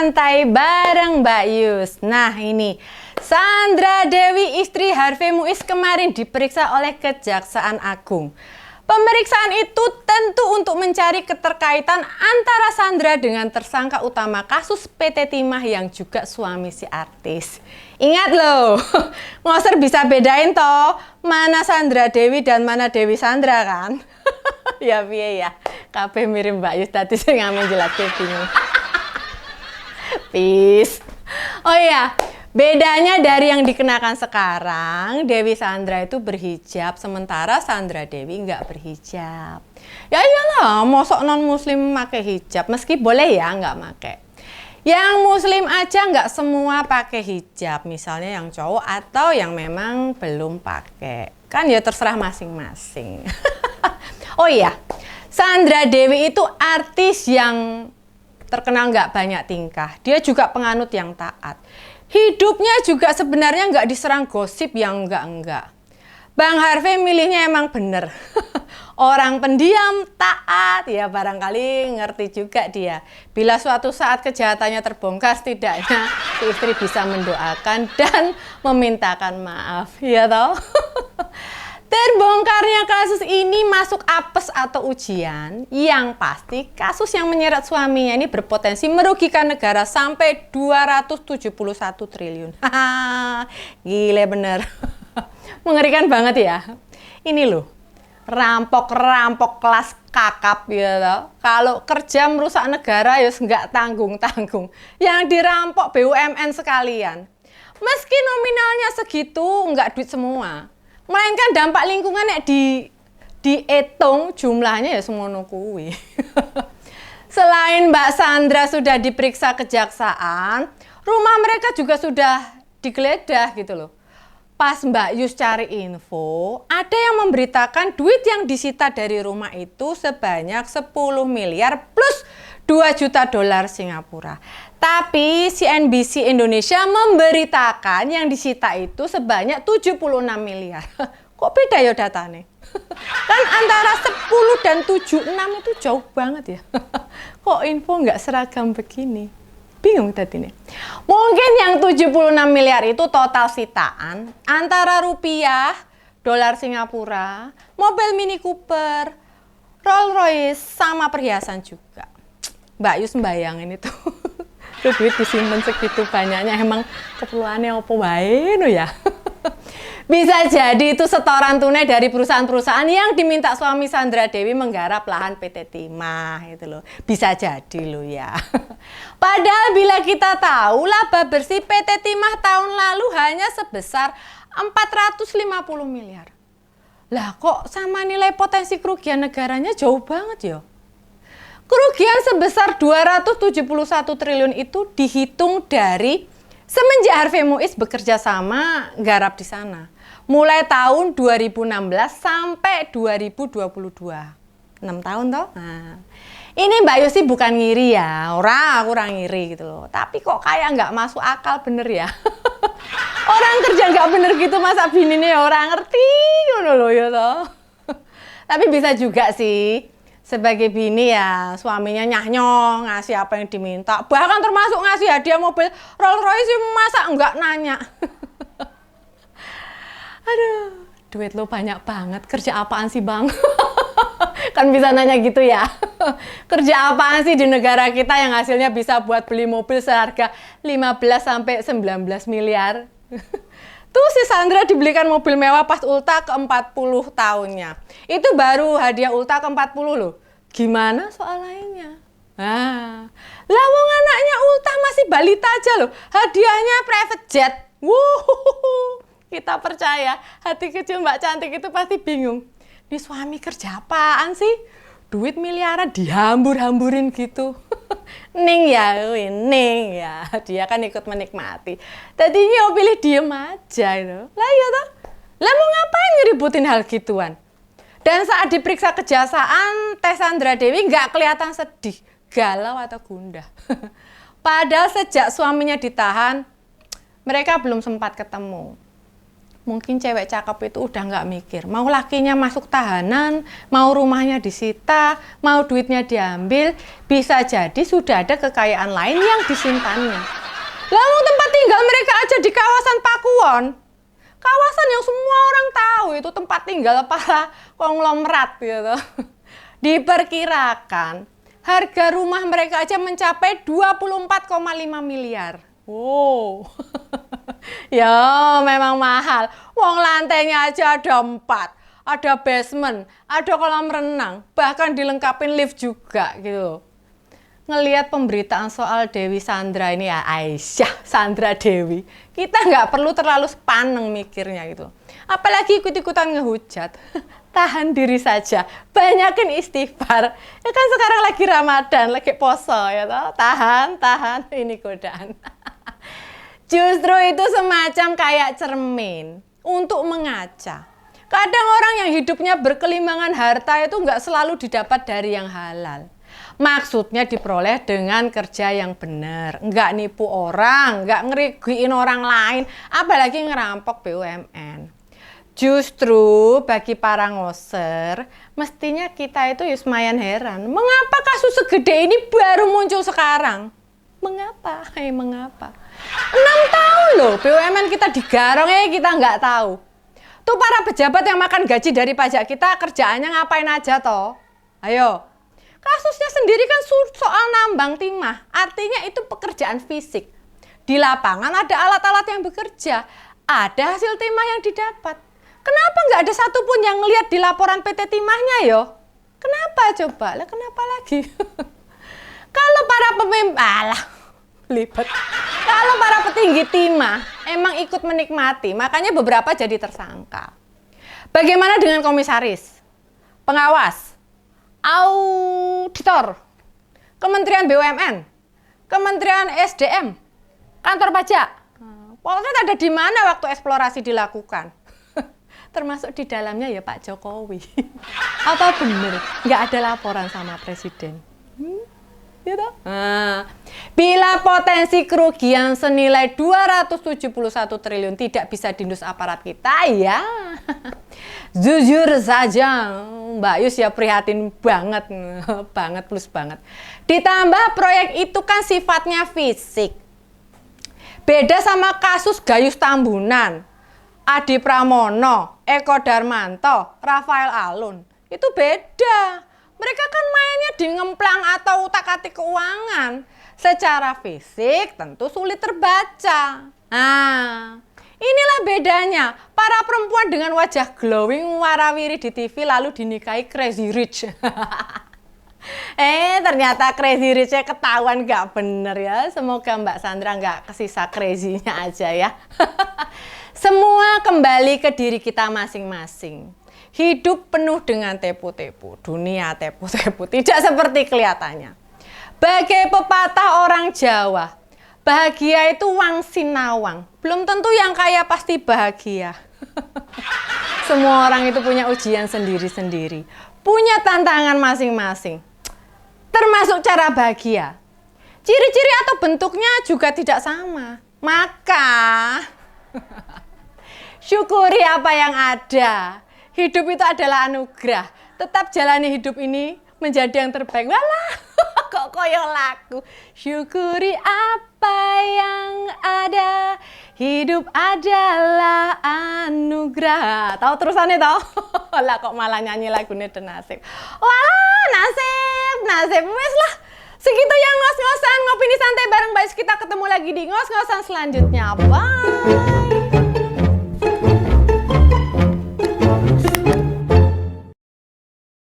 santai bareng Mbak Yus. Nah ini, Sandra Dewi istri Harvey Muiz kemarin diperiksa oleh Kejaksaan Agung. Pemeriksaan itu tentu untuk mencari keterkaitan antara Sandra dengan tersangka utama kasus PT Timah yang juga suami si artis. Ingat loh, ngoser bisa bedain toh, mana Sandra Dewi dan mana Dewi Sandra kan? Ya piye ya, kabeh mirip Mbak Yus tadi sing ngamen jelaske bingung. Peace. Oh iya, bedanya dari yang dikenakan sekarang, Dewi Sandra itu berhijab, sementara Sandra Dewi nggak berhijab. Ya iyalah, mosok non-muslim pakai hijab, meski boleh ya nggak pakai. Yang muslim aja nggak semua pakai hijab, misalnya yang cowok atau yang memang belum pakai. Kan ya terserah masing-masing. Oh iya, Sandra Dewi itu artis yang terkenal nggak banyak tingkah. Dia juga penganut yang taat. Hidupnya juga sebenarnya nggak diserang gosip yang enggak-enggak. Bang Harvey milihnya emang bener. Orang pendiam, taat, ya barangkali ngerti juga dia. Bila suatu saat kejahatannya terbongkar, setidaknya si istri bisa mendoakan dan memintakan maaf. Ya toh? Terbongkarnya kasus ini masuk apes atau ujian, yang pasti kasus yang menyeret suaminya ini berpotensi merugikan negara sampai 271 triliun. Gile bener. Mengerikan banget ya. Ini loh, rampok-rampok kelas kakap ya toh. Kalau kerja merusak negara ya nggak tanggung-tanggung. Yang dirampok BUMN sekalian. Meski nominalnya segitu, nggak duit semua. Melainkan dampak lingkungan yang dihitung jumlahnya ya semono kuwi. Selain Mbak Sandra sudah diperiksa kejaksaan, rumah mereka juga sudah digeledah gitu loh. Pas Mbak Yus cari info, ada yang memberitakan duit yang disita dari rumah itu sebanyak 10 miliar plus 2 juta dolar Singapura. Tapi CNBC Indonesia memberitakan yang disita itu sebanyak 76 miliar. Kok beda ya datanya? Kan antara 10 dan 76 itu jauh banget ya. Kok info nggak seragam begini? Bingung tadi nih. Mungkin yang 76 miliar itu total sitaan antara rupiah, dolar Singapura, mobil Mini Cooper, Rolls Royce, sama perhiasan juga. Mbak Yus bayangin itu. Itu duit disimpan segitu banyaknya, emang keperluannya apa wae no ya. Bisa jadi itu setoran tunai dari perusahaan-perusahaan yang diminta suami Sandra Dewi menggarap lahan PT Timah itu loh. Bisa jadi loh ya. Padahal bila kita tahu laba bersih PT Timah tahun lalu hanya sebesar 450 miliar. Lah kok sama nilai potensi kerugian negaranya jauh banget ya? Kerugian sebesar 271 triliun itu dihitung dari semenjak Harvey Muiz bekerja sama garap di sana. Mulai tahun 2016 sampai 2022. 6 tahun toh? Nah, ini Mbak Yus sih bukan ngiri ya, aku kurang ngiri gitu loh. Tapi kok kayak nggak masuk akal bener ya. Orang kerja nggak bener gitu masa bininya orang ngerti ngono loh ya toh. Tapi bisa juga sih. Sebagai bini ya suaminya nyah-nyoh ngasih apa yang diminta. Bahkan termasuk ngasih hadiah mobil Rolls Royce masa enggak nanya. Aduh, duit lo banyak banget. Kerja apaan sih bang? Kan bisa nanya gitu ya. Kerja apaan sih di negara kita yang hasilnya bisa buat beli mobil seharga 15-19 miliar? Tuh si Sandra dibelikan mobil mewah pas ulta ke-40 tahunnya. Itu baru hadiah ulta ke-40 loh. Gimana soal lainnya? Nah, lawang anaknya ulta masih balita aja loh. Hadiahnya private jet. Wuh, kita percaya. Hati kecil Mbak Cantik itu pasti bingung. Ini suami kerja apaan sih? Duit miliaran dihambur-hamburin gitu. Ning ya, Ning ya. Dia kan ikut menikmati. Tadinya pilih diem aja itu. Lah ya toh. Lah mau ngapain ngeributin hal gituan? Dan saat diperiksa kejaksaan, Teh Sandra Dewi nggak kelihatan sedih, galau atau gundah. Padahal sejak suaminya ditahan, mereka belum sempat ketemu. Mungkin cewek cakep itu udah nggak mikir, mau lakinya masuk tahanan, mau rumahnya disita, mau duitnya diambil, bisa jadi sudah ada kekayaan lain yang disimpannya. Lalu tempat tinggal mereka aja di kawasan Pakuwon, kawasan yang semua orang tahu itu tempat tinggal para konglomerat gitu. Diperkirakan harga rumah mereka aja mencapai 24,5 miliar. Wow. Ya, memang mahal. Wong lantainya aja ada 4, ada basement, ada kolam renang, bahkan dilengkapin lift juga gitu. Ngelihat pemberitaan soal Dewi Sandra ini ya, Aisyah Sandra Dewi, kita nggak perlu terlalu sepaneng mikirnya gitu. Apalagi ikut-ikutan ngehujat. Tahan diri saja, banyakin istighfar. Ya kan sekarang lagi Ramadan, lagi poso ya toh. Tahan, ini godaan. Justru itu semacam kayak cermin untuk mengaca. Kadang orang yang hidupnya berkelimbangan harta itu nggak selalu didapat dari yang halal. Maksudnya diperoleh dengan kerja yang benar. Nggak nipu orang, nggak ngerigiin orang lain, apalagi ngerampok BUMN. Justru bagi para ngoser, mestinya kita itu lumayan heran. Mengapa kasus segede ini baru muncul sekarang? Mengapa? Mengapa? 6 tahun loh BUMN kita digarong kita nggak tahu. Tuh para pejabat yang makan gaji dari pajak kita kerjaannya ngapain aja toh? Ayo. Kasusnya sendiri kan soal nambang timah. Artinya itu pekerjaan fisik. Di lapangan ada alat-alat yang bekerja. Ada hasil timah yang didapat. Kenapa nggak ada satupun yang ngelihat di laporan PT Timahnya yo? Kenapa coba? Lah kenapa lagi? Kalau para pemimpin, libet. Kalau para petinggi timah emang ikut menikmati, makanya beberapa jadi tersangka. Bagaimana dengan komisaris, pengawas, auditor, Kementerian BUMN, Kementerian SDM, kantor pajak? Polres ada di mana waktu eksplorasi dilakukan? Termasuk di dalamnya ya Pak Jokowi. Apa bener nggak ada laporan sama presiden? Gitu? Nah, bila potensi kerugian senilai 271 triliun tidak bisa diendus aparat kita, ya jujur saja Mbak Yus ya prihatin banget, banget plus banget. Ditambah proyek itu kan sifatnya fisik. Beda sama kasus Gayus Tambunan, Adi Pramono, Eko Darmanto, Rafael Alun. Itu beda. Mereka kan mainnya di ngemplang atau utak-atik keuangan. Secara fisik tentu sulit terbaca. Nah, inilah bedanya. Para perempuan dengan wajah glowing warawiri di TV lalu dinikahi Crazy Rich. Ternyata Crazy Rich-nya ketahuan gak bener ya. Semoga Mbak Sandra gak kesisa crazy-nya aja ya. Semua kembali ke diri kita masing-masing. Hidup penuh dengan tepu-tepu, dunia tepu-tepu, tidak seperti kelihatannya. Bagai pepatah orang Jawa, bahagia itu wang sinawang. Belum tentu yang kaya pasti bahagia. Semua orang itu punya ujian sendiri-sendiri, punya tantangan masing-masing, termasuk cara bahagia. Ciri-ciri atau bentuknya juga tidak sama. Maka syukuri apa yang ada. Hidup itu adalah anugerah. Tetap jalani hidup ini menjadi yang terbaik. Walah, kok koyo laku. Syukuri apa yang ada. Hidup adalah anugerah. Tahu terusannya tahu? Lah kok malah nyanyi lagunya The Nasib. Wah, nasib. Wes lah. Segitu yang ngos-ngosan ngopi santai bareng Mbak Yus. Kita ketemu lagi di ngos-ngosan selanjutnya. Bye.